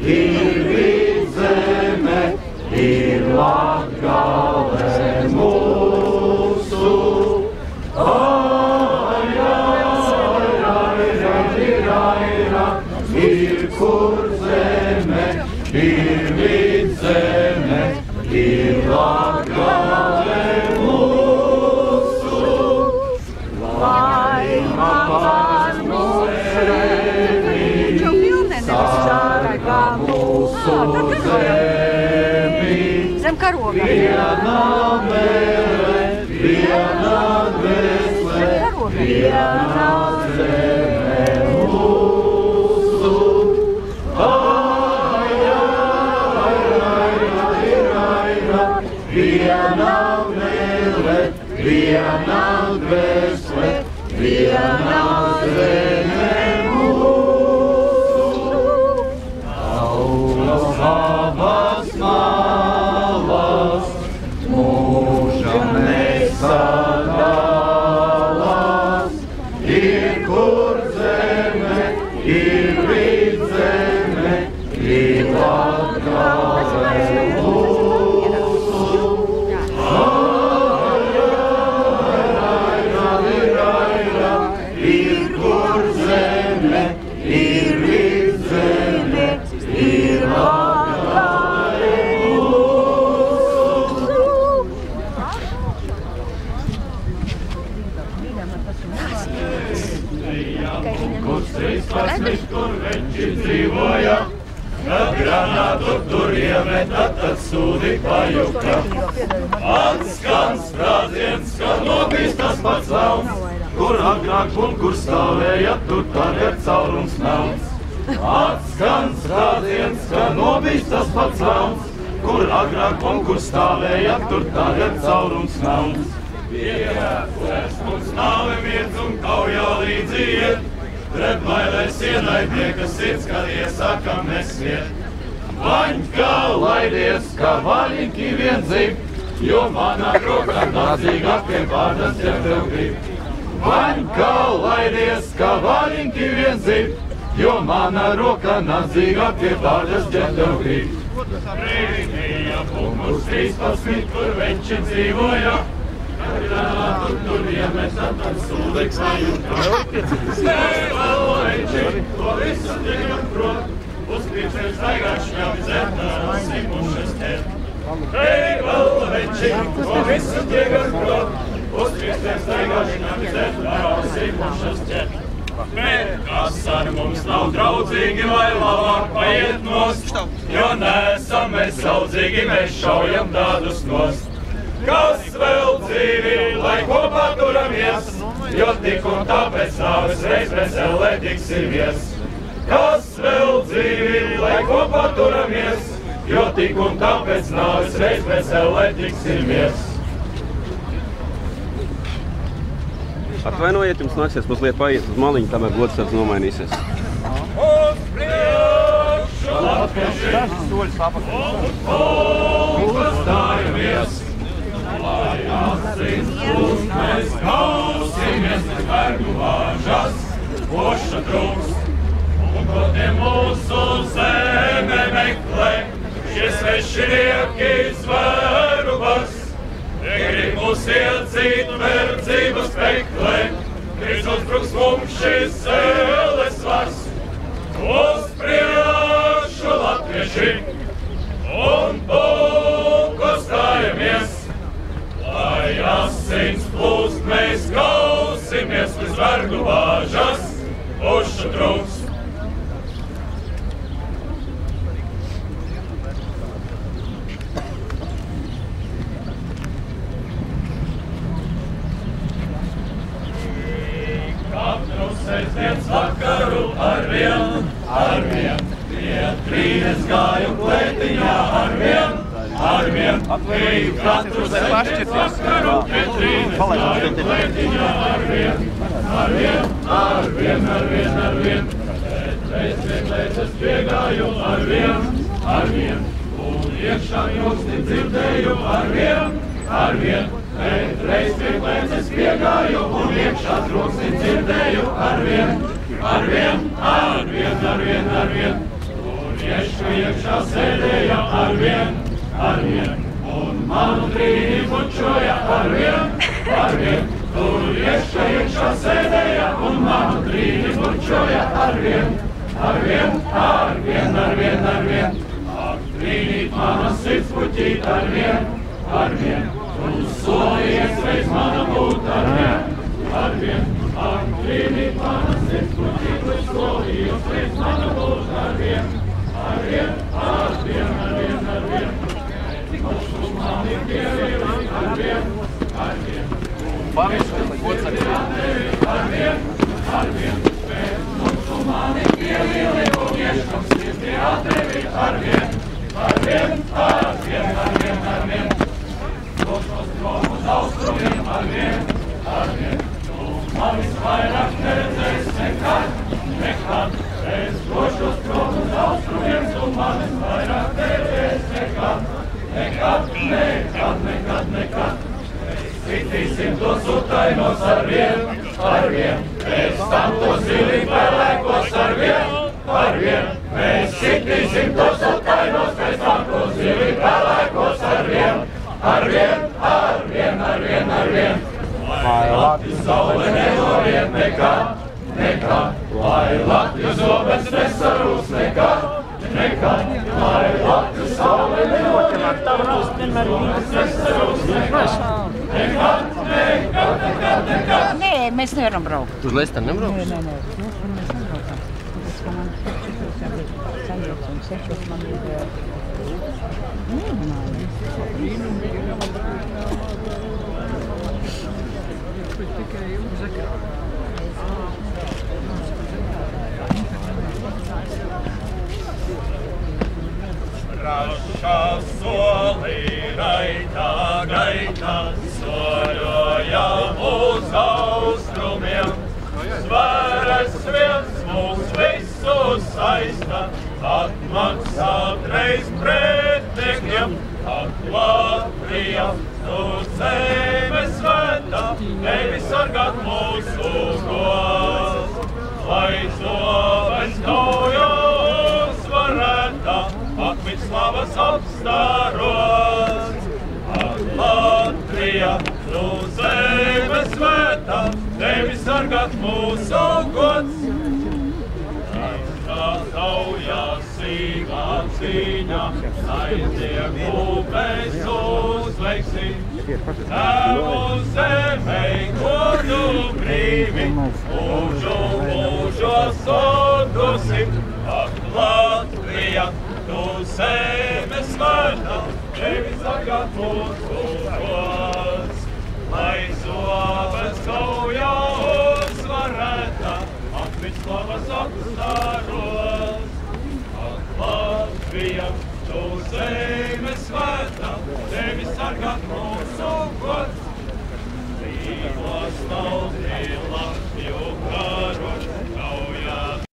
ir Vidzeme, ir Latgale mūsu. Ir Kurzeme, ir Vidzeme, ir Latgale mūsu. Laima pār mūsemi, sargā mūsu zemi. Zem karoga. Viena mēle, viena dvēsele, viena zeme mūsu. Viena mēle, viena dvēsele, viena zeme mūsu. Saules abas malas mūžam nesadalās. Ir Kurzeme, ir Vidzeme, ir Latgale mūsu. Ir Kurzeme, ir Vidzeme, ir Latgale mūsu. Kur 13, kur veči dzīvoja, kad granātu tur iemeta, tad sūdi pajuka. Atskan sprādziens, kad nobīst tas pats velns, kur agrāk un kur stāvēja, tur tagad caurums melns. Atskan sprādziens, kad nobīst tas pats velns, kur agrāk un kur stāvēja, tur tagad caurums melns. Pierēkues mums nāve miedz un kaujā līdzi iet, pret bailēs ienaidniekas sirds, kad iesakam nesviet. Vaņkā laidies, kā vaļinki vien dzīv, jo manā rokā nādzīgāk pie vārdas ķer tev grib. Vaņkā laidies, kā vaļinki vien dzīv, jo manā rokā nādzīgāk pie vārdas ķer tev grib. Rīnija punkurs 13, kur veči dzīvoja, kad tur iemeta, tad sūdi pajuka. Vēl veči, to visu tiekam prot, uz priekšiem staigāt šņavi zetā, simušas ķer. Vēl veči, to visu tiekam prot, uz priekšiem staigāt šņavi zetā, simušas ķer. Bet kas ar mums nav draudzīgi, vai labāk paiet nost, jo neesam mēs saudzīgi, mēs šaujam tādus nost. Kas vēl dzīvi, lai kopā turamies, jo tik un tāpēc nāves reiz mēs ellē tiksimies. Kas vēl dzīvi, lai kopā turamies, jo tik un tāpēc nāves reiz mēs ellē tiksimies. Atvainojiet, jums nāksies mazliet paiet uz maliņu, tamēr godsargs nomainīsies. Uz priekšu latvieši, un pastājamies, lai asins plūst, mēs kausimies bez vergu vāžas, poša trūks, un ko tie mūsu zeme meklē, šie svešinieki zvērubas. Negrib mūs iedzīt verdzības peklē, Kristus bruks mums šis zēles vars. Uz priekšu latvieši un pulko stājamies, lai asins plūst, mēs kausimies līdz vergu vāžas, pušu trūks. Sestdienas vakaru arvien, pie trīnes gāju klētiņā arvien, katru sestdienas vakaru pie trīnes gāju klētiņā arvien, reiz pie klētes piegāju arvien, un iekšā joksni dzirdēju arvien, reiz pie klēces piegāju un iekšā troksni dzirdēju arvien. Un iešu iekšā sēdēja arvien, un manu trīni bučoja arvien, tur iekšā sēdēja, un manu trīni bučoja arvien, ar trīnīt mana sirds puķīt arvien, un solījies reiz mana būt arvien, ar trīnīt mana sirds puķīt, un solījies reiz mana būt arvien, Mūsu mani pievīli arvien, Mūsu mani pievīli un ieškam sirdī atrevi arvien, Došos tromus austrumiem arvien, Tu manis vairāk neredzēs nekad, Es došos tromus austrumiem, Tu manis vairāk neredzēs nekad, Mēs citīsim tos utainos arvien, Mēs tam tos zili pelēkos arvien, Mēs citīsim tos utainos, Mēs tam tos zili pelēkos arvien, Lai Latvijas saule nenoriet nekad, Lai Latvijas zobens nesarūs nekad, Lai Latvijas saule nenoriet nekad. Nē, mēs nevaram braukt. Uz Lestani nebrauks? Nē. Mēs nebraukam. Tas, ka man 6 un 6 man ir... Rašā solī raitā gaitā soļojam uz austrumiem. Svaras viens mūs visus saista, atmaksāt reiz pretniekiem. Ak, Latvija, tu zeme svētā, tevi sargāt mūsu gods. Lai zobens kauja uzvarētā, akmeņu slavas apstāros. Ak, Latvija, tu zeme svētā, tevi sargāt mūsu gods. Kā taujā sīvā cīņā, aiznieku mēs uzveiksim. Tēvu zemei godu brīvi, mūžos atdosim. Ak, Latvija, tu zeme svētā, tevi sargāt mūsu gods. Lai zobens kaujā uzvarētā, akmeņu slavas apstāros. Ak, Latvija, tu zeme svētā, tevi sargāt mūsu gods. Dzīvos nav